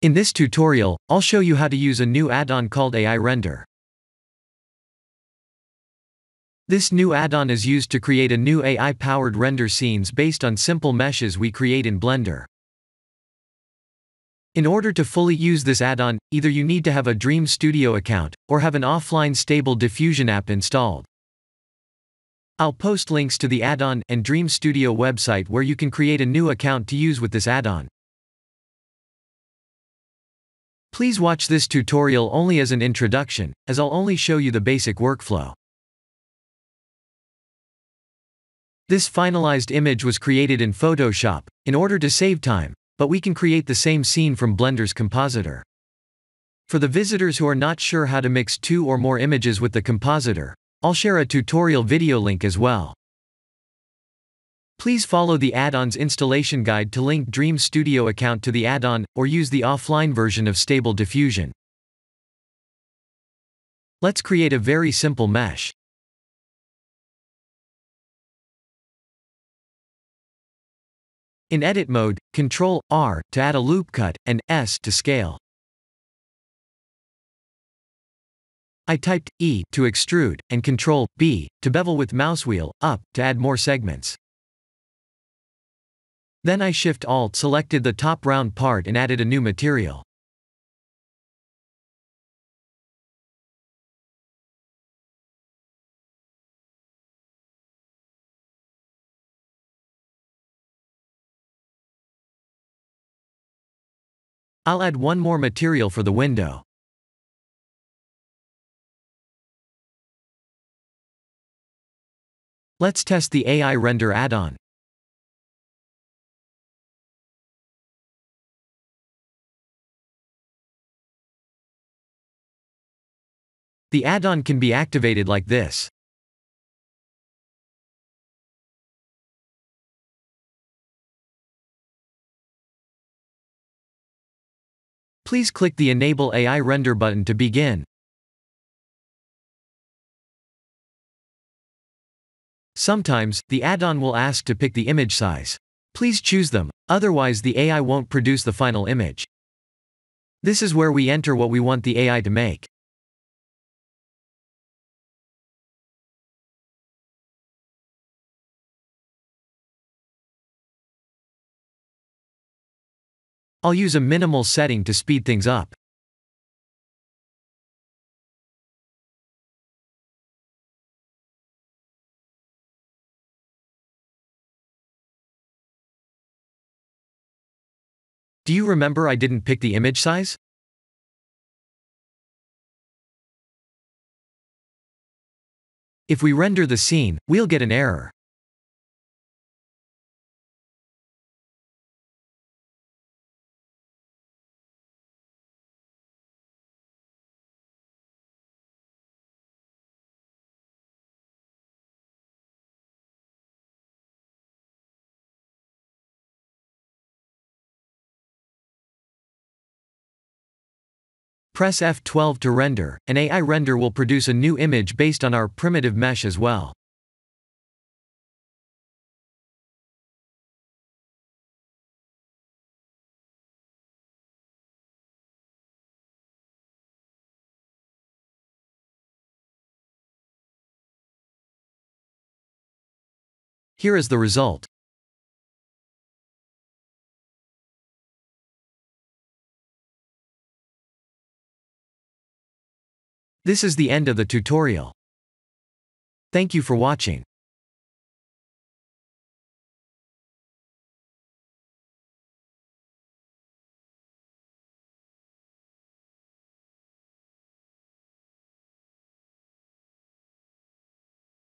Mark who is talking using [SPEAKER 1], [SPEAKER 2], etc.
[SPEAKER 1] In this tutorial, I'll show you how to use a new add-on called AI Render. This new add-on is used to create a new AI-powered render scenes based on simple meshes we create in Blender. In order to fully use this add-on, either you need to have a DreamStudio account, or have an offline stable diffusion app installed. I'll post links to the add-on and DreamStudio website where you can create a new account to use with this add-on. Please watch this tutorial only as an introduction, as I'll only show you the basic workflow. This finalized image was created in Photoshop, in order to save time, but we can create the same scene from Blender's Compositor. For the visitors who are not sure how to mix two or more images with the Compositor, I'll share a tutorial video link as well. Please follow the add-on's installation guide to link DreamStudio account to the add-on, or use the offline version of Stable Diffusion. Let's create a very simple mesh. In edit mode, Ctrl+R to add a loop cut, and S to scale. I typed E to extrude, and Ctrl+B to bevel with mouse wheel up to add more segments. Then I Shift-Alt selected the top round part and added a new material. I'll add one more material for the window. Let's test the AI Render add-on. The add-on can be activated like this. Please click the Enable AI Render button to begin. Sometimes, the add-on will ask to pick the image size. Please choose them, otherwise the AI won't produce the final image. This is where we enter what we want the AI to make. I'll use a minimal setting to speed things up. Do you remember I didn't pick the image size? If we render the scene, we'll get an error. Press F12 to render, and AI Render will produce a new image based on our primitive mesh as well. Here is the result. This is the end of the tutorial. Thank you for watching.